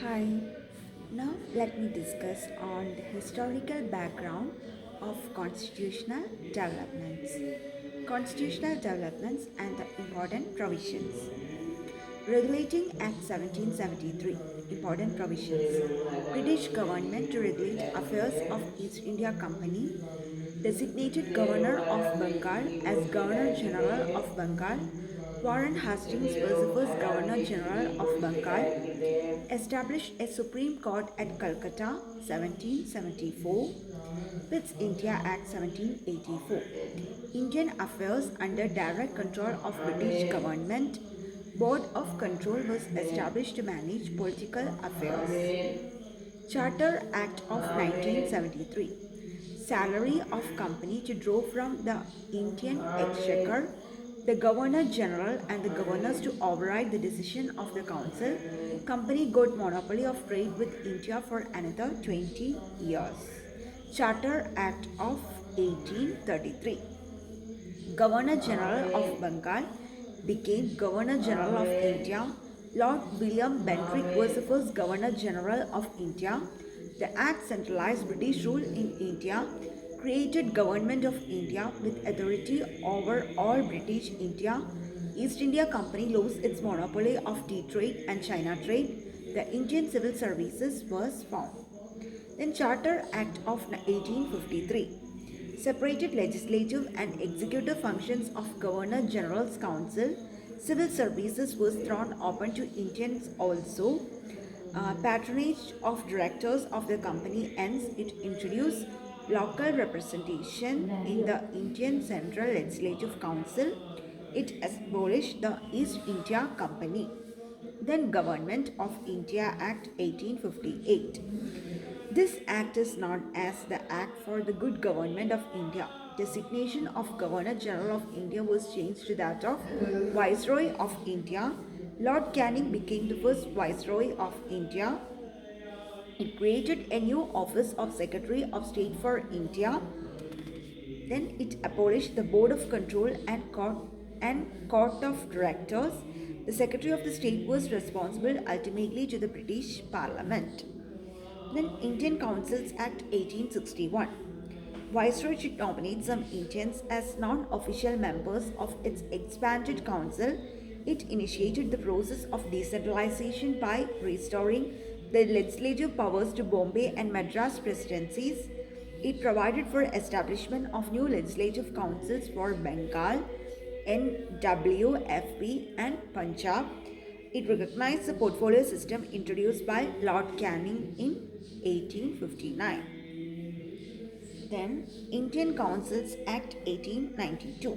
Hi, now let me discuss on the historical background of constitutional developments. Constitutional developments and the important provisions. Regulating Act 1773. Important provisions. British government to regulate affairs of East India Company. Designated Governor of Bengal as Governor General of Bengal. Warren Hastings was the first Governor General of Bengal. Established a Supreme Court at Calcutta 1774. Pitt's India Act 1784. Indian affairs under direct control of British government. Board of Control was established to manage political affairs. Charter Act of 1973. Salary of company to draw from the Indian Exchequer, the Governor General and the governors to override the decision of the Council. Company got monopoly of trade with India for another 20 years. Charter Act of 1833. Governor General of Bengal became Governor General of India. Lord William Bentinck was the first Governor General of India. The Act centralized British rule in India, created Government of India with authority over all British India. East India Company lost its monopoly of tea trade and China trade. The Indian Civil Services was formed. Then Charter Act of 1853 separated legislative and executive functions of Governor General's Council. Civil services was thrown open to Indians also. Patronage of directors of the company ends. It introduced local representation in the Indian Central Legislative Council. It abolished the East India Company. Then Government of India Act 1858. This act is known as the Act for the Good Government of India. Designation of Governor General of India was changed to that of Viceroy of India. Lord Canning became the first Viceroy of India. It created a new office of Secretary of State for India. Then it abolished the Board of Control and Court of Directors. The Secretary of the State was responsible ultimately to the British Parliament. Then Indian Councils Act 1861. Viceroy should nominate some Indians as non-official members of its expanded council. It initiated the process of decentralization by restoring the legislative powers to Bombay and Madras presidencies. It provided for establishment of new legislative councils for Bengal, NWFB and Punjab. It recognized the portfolio system introduced by Lord Canning in 1859. Then Indian Councils Act 1892.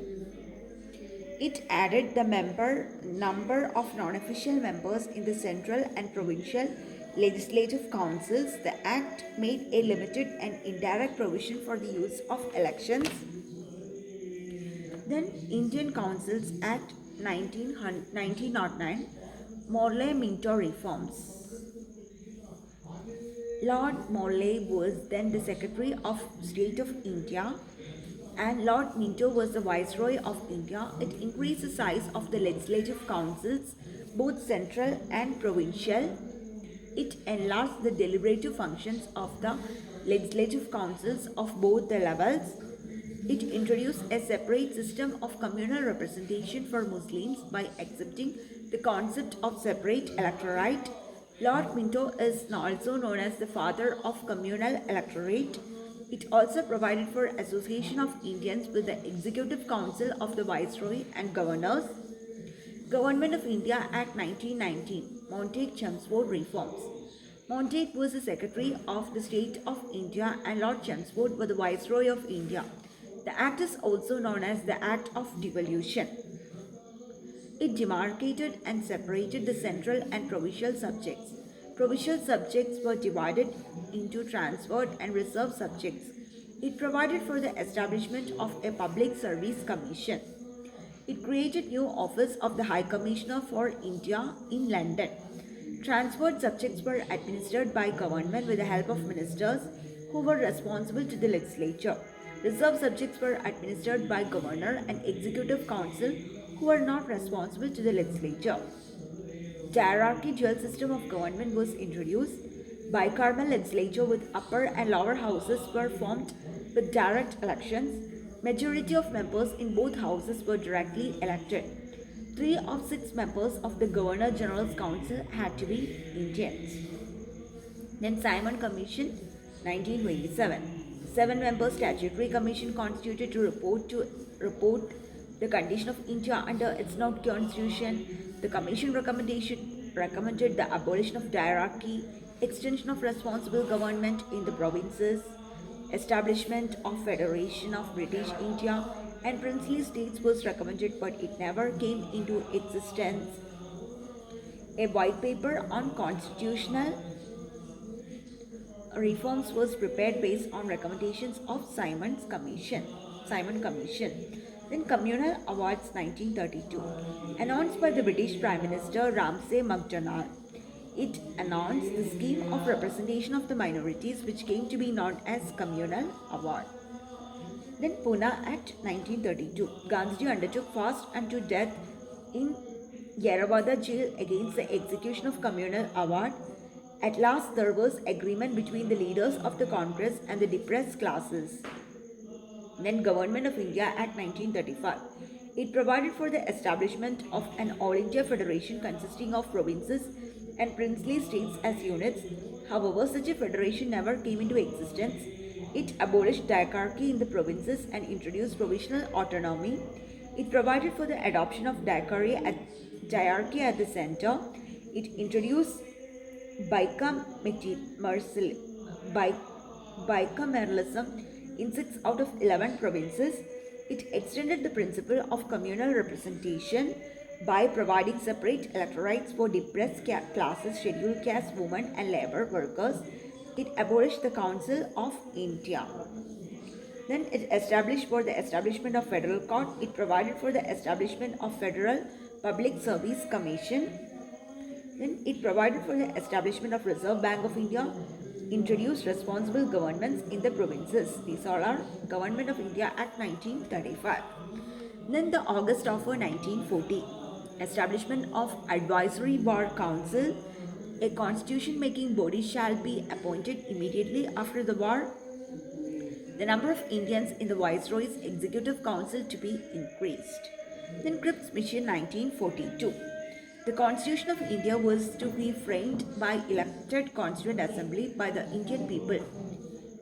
It added the number of non-official members in the central and provincial legislative councils. The act made a limited and indirect provision for the use of elections. Then Indian Councils Act 1909, Morley Minto reforms. Lord Morley was then the Secretary of State of India and Lord Minto was the Viceroy of India. It increased the size of the legislative councils, both central and provincial. It enlarged the deliberative functions of the legislative councils of both the levels. It introduced a separate system of communal representation for Muslims by accepting the concept of separate electorate. Lord Minto is also known as the father of communal electorate. It also provided for association of Indians with the Executive Council of the Viceroy and Governors. Government of India Act 1919, Montague-Chelmsford reforms. Montague was the Secretary of the State of India and Lord Chelmsford was the Viceroy of India. The act is also known as the Act of Devolution. It demarcated and separated the central and provincial subjects. Provincial subjects were divided into transferred and reserved subjects. It provided for the establishment of a public service commission. It created new office of the High Commissioner for India in London. Transferred subjects were administered by government with the help of ministers who were responsible to the legislature. Reserved subjects were administered by governor and executive council who were not responsible to the legislature. Hierarchy dual system of government was introduced. Bicameral legislature with upper and lower houses were formed with direct elections. Majority of members in both houses were directly elected. 3 of 6 members of the Governor General's Council had to be Indians. Then Simon Commission, 1927. 7 member statutory commission constituted to report the condition of India under its now constitution. The commission recommended the abolition of hierarchy, extension of responsible government in the provinces, establishment of Federation of British India and princely states was recommended, but it never came into existence. A white paper on constitutional reforms was prepared based on recommendations of Simon Commission. Then Communal Awards 1932, announced by the British Prime Minister Ramsay MacDonald. It announced the scheme of representation of the minorities, which came to be known as Communal Award. Then Pune Act 1932. Gandhiji undertook fast unto death in Yerawada jail against the execution of Communal Award. At last there was agreement between the leaders of the Congress and the depressed classes. Then Government of India Act 1935. It provided for the establishment of an All India Federation consisting of provinces and princely states as units. However, such a federation never came into existence. It abolished diarchy in the provinces and introduced provisional autonomy. It provided for the adoption of diarchy at the center. It introduced bicameralism in 6 out of 11 provinces. It extended the principle of communal representation by providing separate electorates for depressed classes, scheduled caste, women and labor workers. It abolished the Council of India. Then it established for the establishment of federal court. It provided for the establishment of Federal Public Service Commission. Then it provided for the establishment of Reserve Bank of India, introduced responsible governments in the provinces. These all are Government of India Act 1935. Then the August Offer 1940, establishment of Advisory War Council. A constitution-making body shall be appointed immediately after the war. The number of Indians in the Viceroy's Executive Council to be increased. Then Cripps Mission 1942. The Constitution of India was to be framed by elected Constituent Assembly by the Indian people.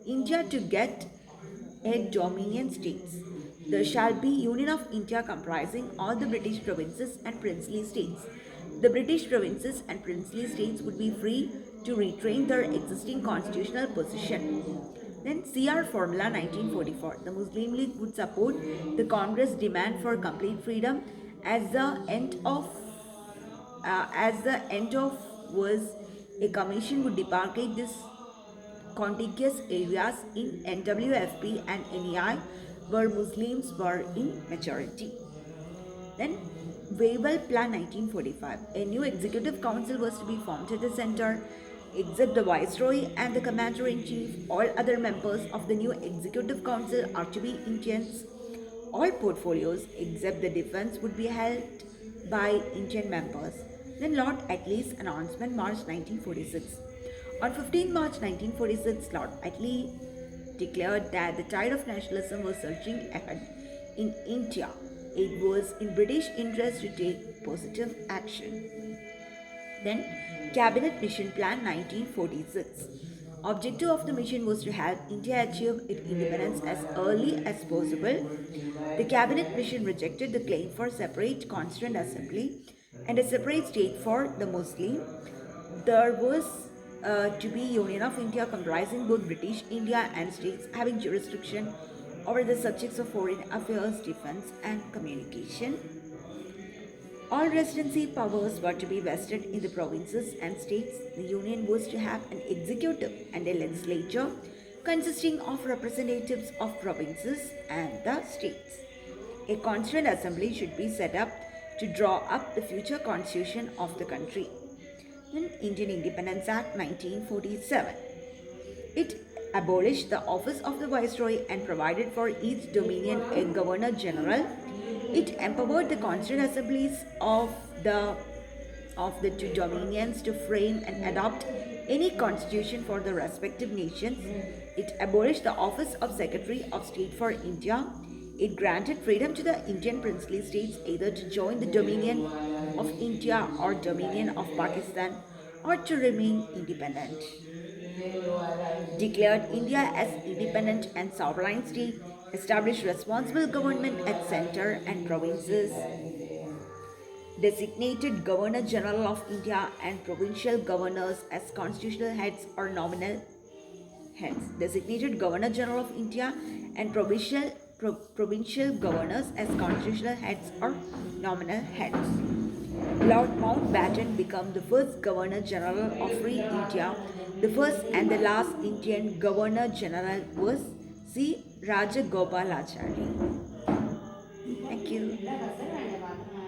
India to get a Dominion states. There shall be Union of India comprising all the British provinces and princely states. The British provinces and princely states would be free to retain their existing constitutional position. Then CR Formula 1944. The Muslim League would support the Congress demand for complete freedom as the end of was a commission would demarcate these contiguous areas in NWFP and NEI where Muslims were in majority. Then Wavell Plan 1945. A new executive council was to be formed at the center. Except the Viceroy and the Commander-in-Chief, all other members of the new executive council are to be Indians. All portfolios except the defense would be held by Indian members. Then Lord Attlee's announcement, March 1946. On 15 March 1946, Lord Attlee declared that the tide of nationalism was surging ahead in India. It was in British interest to take positive action. Then Cabinet Mission Plan 1946. Objective of the mission was to help India achieve its independence as early as possible. The Cabinet Mission rejected the claim for separate Constituent Assembly and a separate state for the Muslim. There was to be Union of India comprising both British India and states having jurisdiction over the subjects of foreign affairs, defense and communication. All residency powers were to be vested in the provinces and states. The Union was to have an executive and a legislature consisting of representatives of provinces and the states. A Constituent Assembly should be set up to draw up the future constitution of the country. Then Indian Independence Act 1947. It abolished the office of the Viceroy and provided for each dominion a Governor General. It empowered the Constituent Assemblies of of the two dominions to frame and adopt any constitution for the respective nations. It abolished the office of Secretary of State for India. It granted freedom to the Indian princely states either to join the Dominion of India or Dominion of Pakistan or to remain independent. Declared India as independent and sovereign state, established responsible government at center and provinces, designated Governor General of India and provincial governors as constitutional heads or nominal heads. Designated Governor General of India and provincial governors as constitutional heads or nominal heads. Lord Mountbatten became the first Governor General of Free India. The first and the last Indian Governor General was C. Rajagopalachari. Thank you.